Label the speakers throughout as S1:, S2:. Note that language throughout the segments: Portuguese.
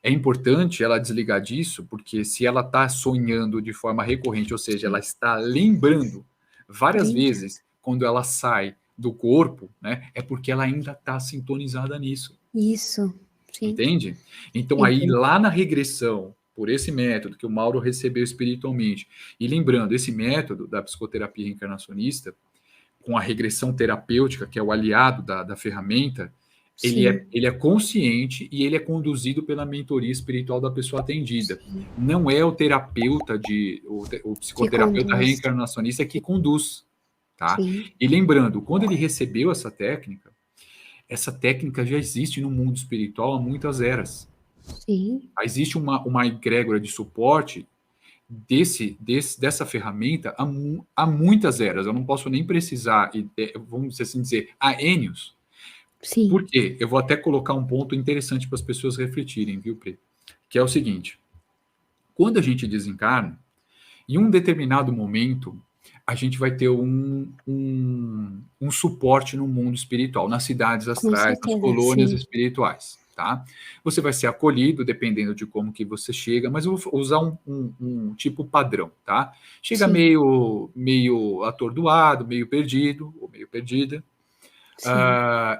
S1: é importante ela desligar disso, porque se ela está sonhando de forma recorrente, ou seja, ela está lembrando várias vezes quando ela sai do corpo, né, é porque ela ainda está sintonizada nisso.
S2: Isso, sim.
S1: Entende? Então, aí, lá na regressão, por esse método que o Mauro recebeu espiritualmente, e lembrando, esse método da psicoterapia reencarnacionista, com a regressão terapêutica, que é o aliado da ferramenta, ele é consciente e ele é conduzido pela mentoria espiritual da pessoa atendida.
S2: Sim.
S1: Não é o terapeuta, o psicoterapeuta reencarnacionista que conduz. Tá? E lembrando, quando ele recebeu essa técnica já existe no mundo espiritual há muitas eras.
S2: Sim.
S1: Existe uma egrégora de suporte dessa ferramenta há muitas eras. Eu não posso nem precisar, vamos assim dizer, há énios.
S2: Sim.
S1: Por quê? Eu vou até colocar um ponto interessante para as pessoas refletirem, viu, Pri? Que é o seguinte: quando a gente desencarna, em um determinado momento, a gente vai ter um suporte no mundo espiritual, nas cidades astrais, nas colônias espirituais, tá? Você vai ser acolhido, dependendo de como que você chega, mas eu vou usar um tipo padrão, tá? Chega meio atordoado, meio perdido, ou meio perdida,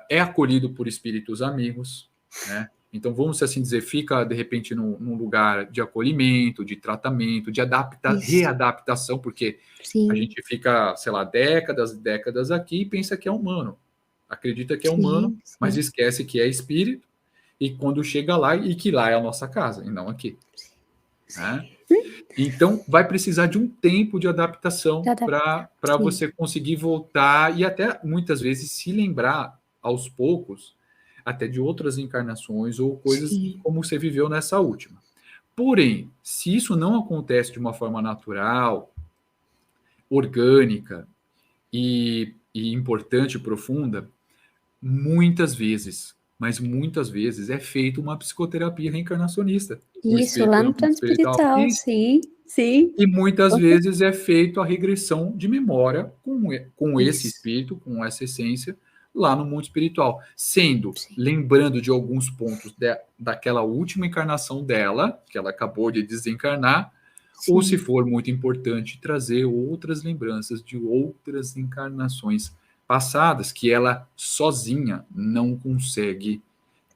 S1: é acolhido por espíritos amigos, né? Então, vamos assim dizer, fica, de repente, num lugar de acolhimento, de tratamento, de readaptação, porque a gente fica, sei lá, décadas e décadas aqui e pensa que é humano. Acredita que é humano, mas esquece que é espírito, e quando chega lá, e que lá é a nossa casa, e não aqui. Né? Então, vai precisar de um tempo de adaptação para você conseguir voltar e até, muitas vezes, se lembrar, aos poucos, até de outras encarnações ou coisas como você viveu nessa última. Porém, se isso não acontece de uma forma natural, orgânica e importante, profunda, muitas vezes, mas muitas vezes, é feita uma psicoterapia reencarnacionista.
S2: Isso, lá no plano espiritual, sim.
S1: E muitas vezes é feito a regressão de memória com esse espírito, com essa essência, lá no mundo espiritual, lembrando de alguns pontos daquela última encarnação dela, que ela acabou de desencarnar, ou, se for muito importante, trazer outras lembranças de outras encarnações passadas, que ela sozinha não consegue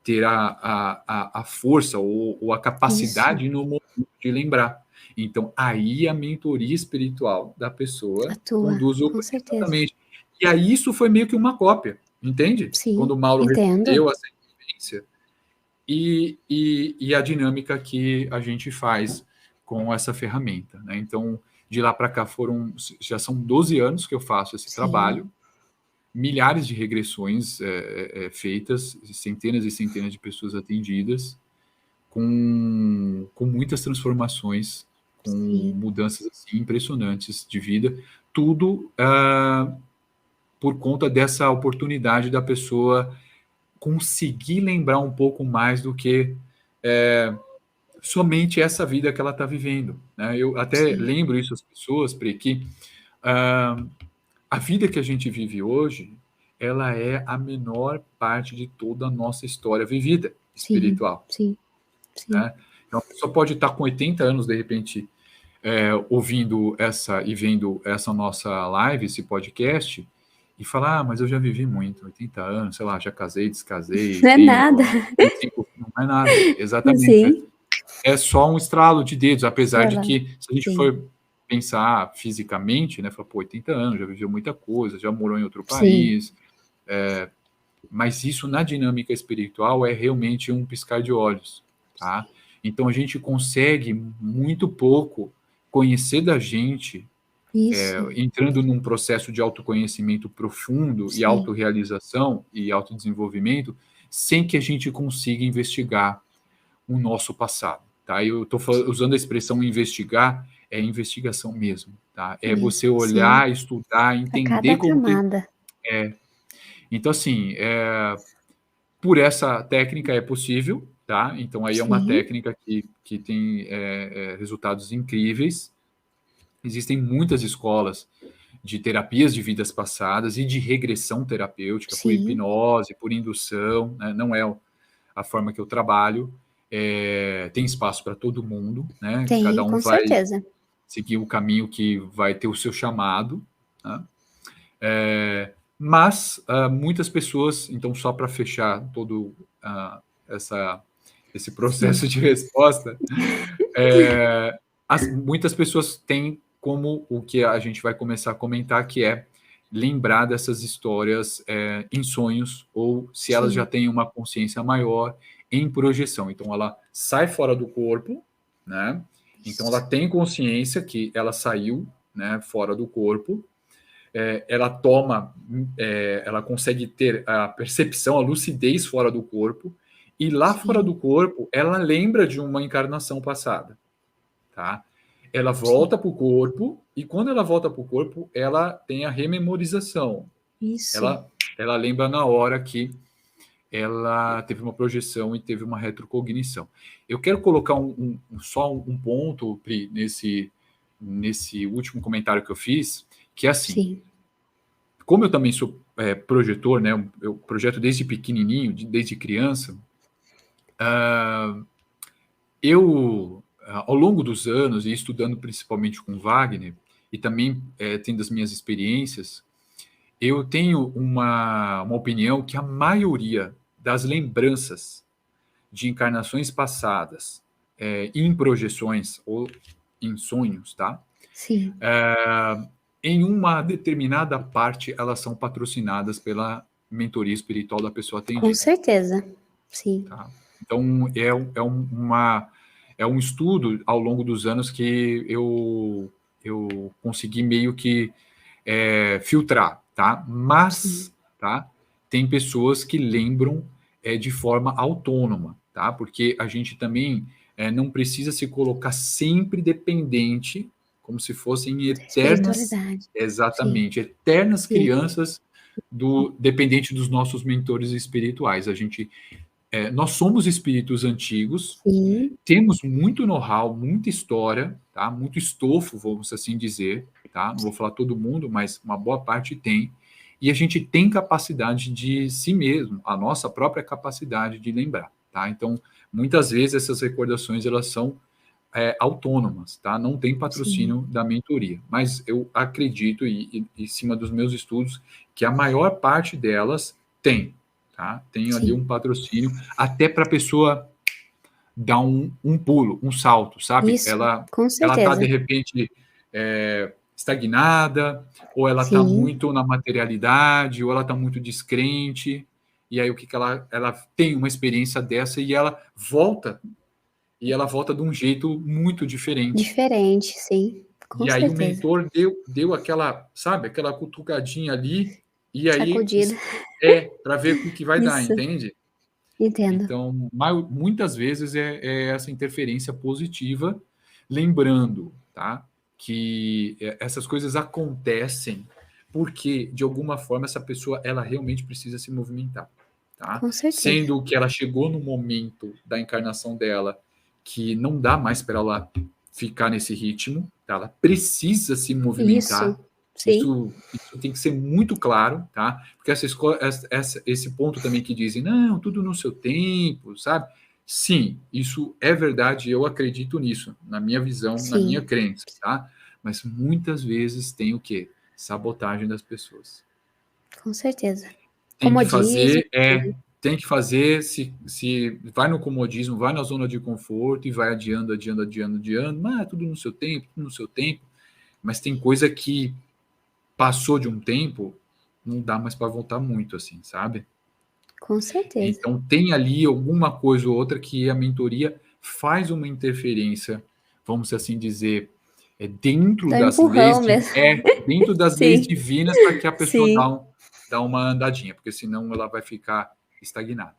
S1: ter a força ou a capacidade no momento de lembrar. Então, aí a mentoria espiritual da pessoa conduz o... Exatamente. E aí isso foi meio que uma cópia, entende? Quando o Mauro recebeu essa experiência e a dinâmica que a gente faz com essa ferramenta. Né? Então, de lá para cá já são 12 anos que eu faço esse trabalho, milhares de regressões feitas, centenas e centenas de pessoas atendidas, com muitas transformações, com mudanças assim, impressionantes de vida, tudo por conta dessa oportunidade da pessoa conseguir lembrar um pouco mais do que somente essa vida que ela está vivendo. Né? Eu até lembro isso às pessoas, que a vida que a gente vive hoje, ela é a menor parte de toda a nossa história vivida espiritual. Né? Então, a pessoa pode estar com 80 anos, de repente, ouvindo e vendo essa nossa live, esse podcast, e falar, mas eu já vivi muito, 80 anos, sei lá, já casei, descasei.
S2: Não é nada.
S1: Não é nada, exatamente. É só um estralo de dedos, apesar de que, se a gente for pensar fisicamente, né, falar, pô, 80 anos, já viveu muita coisa, já morou em outro país, mas isso na dinâmica espiritual é realmente um piscar de olhos, tá? Então a gente consegue muito pouco conhecer da gente, entrando num processo de autoconhecimento profundo e autorrealização e autodesenvolvimento, sem que a gente consiga investigar o nosso passado, tá? Eu estou usando a expressão investigar, é investigação mesmo, tá? É você olhar, estudar, entender como que... Então, assim, por essa técnica é possível, tá? Então, aí é uma técnica que tem resultados incríveis. Existem muitas escolas de terapias de vidas passadas e de regressão terapêutica por hipnose, por indução, né? Não é a forma que eu trabalho, tem espaço para todo mundo, né?
S2: Tem,
S1: Cada um
S2: com
S1: vai
S2: certeza.
S1: seguir o caminho que vai ter o seu chamado, né? Mas muitas pessoas, então só para fechar todo esse processo de resposta, muitas pessoas têm como o que a gente vai começar a comentar, que é lembrar dessas histórias em sonhos, ou se elas já têm uma consciência maior, em projeção. Então ela sai fora do corpo, né? Então ela tem consciência que ela saiu, né, fora do corpo, ela ela consegue ter a percepção, a lucidez fora do corpo, e lá fora do corpo ela lembra de uma encarnação passada, tá? Ela volta para o corpo, e quando ela volta para o corpo, ela tem a rememorização.
S2: Isso.
S1: Ela lembra na hora que ela teve uma projeção e teve uma retrocognição. Eu quero colocar só um ponto, Pri, nesse último comentário que eu fiz, que é assim, como eu também sou projetor, né, eu projeto desde pequenininho, desde criança, eu, ao longo dos anos, e estudando principalmente com Wagner, e também tendo as minhas experiências, eu tenho uma opinião que a maioria das lembranças de encarnações passadas, em projeções ou em sonhos, tá?
S2: Sim.
S1: Em uma determinada parte, elas são patrocinadas pela mentoria espiritual da pessoa atendida.
S2: Com certeza, sim.
S1: Tá? Então, é um estudo ao longo dos anos que eu consegui meio que filtrar, tá? Mas, tá? Tem pessoas que lembram de forma autônoma, tá? Porque a gente também não precisa se colocar sempre dependente, como se fossem eternas, exatamente, eternas crianças dependente dos nossos mentores espirituais. Nós somos espíritos antigos, temos muito know-how, muita história, tá? Muito estofo, vamos assim dizer, tá? Não vou falar todo mundo, mas uma boa parte tem. E a gente tem capacidade de si mesmo, a nossa própria capacidade de lembrar, tá? Então, muitas vezes essas recordações, elas são autônomas, tá? Não tem patrocínio da mentoria. Mas eu acredito, e em cima dos meus estudos, que a maior parte delas tem, tá? Tem ali um patrocínio, até para a pessoa dar um pulo, um salto, sabe?
S2: Isso,
S1: ela
S2: com certeza.
S1: está, de repente, estagnada, ou ela está muito na materialidade, ou ela está muito descrente, e aí o que ela tem uma experiência dessa e ela volta de um jeito muito diferente.
S2: Diferente, sim, com
S1: e
S2: certeza.
S1: Aí o mentor deu aquela, sabe, aquela cutucadinha ali, e aí
S2: sacudida.
S1: para ver o que vai dar, entende?
S2: Entendo.
S1: Então, muitas vezes é essa interferência positiva, lembrando, tá, que essas coisas acontecem porque, de alguma forma, essa pessoa ela realmente precisa se movimentar. Tá?
S2: Com certeza.
S1: Sendo que ela chegou no momento da encarnação dela que não dá mais para ela ficar nesse ritmo, tá? Ela precisa se movimentar. Isso tem que ser muito claro, tá? Porque esse ponto também que dizem, não, tudo no seu tempo, sabe? Sim, isso é verdade, eu acredito nisso, na minha visão, na minha crença, tá? Mas muitas vezes tem o quê? Sabotagem das pessoas.
S2: Com certeza.
S1: Tem que fazer, se vai no comodismo, vai na zona de conforto e vai adiando, tudo no seu tempo, tudo no seu tempo. Mas tem coisa que passou de um tempo, não dá mais para voltar muito, assim, sabe?
S2: Com certeza.
S1: Então tem ali alguma coisa ou outra que a mentoria faz uma interferência, vamos assim dizer, dentro das leis, dentro das leis divinas, para que a pessoa dá uma andadinha, porque senão ela vai ficar estagnada.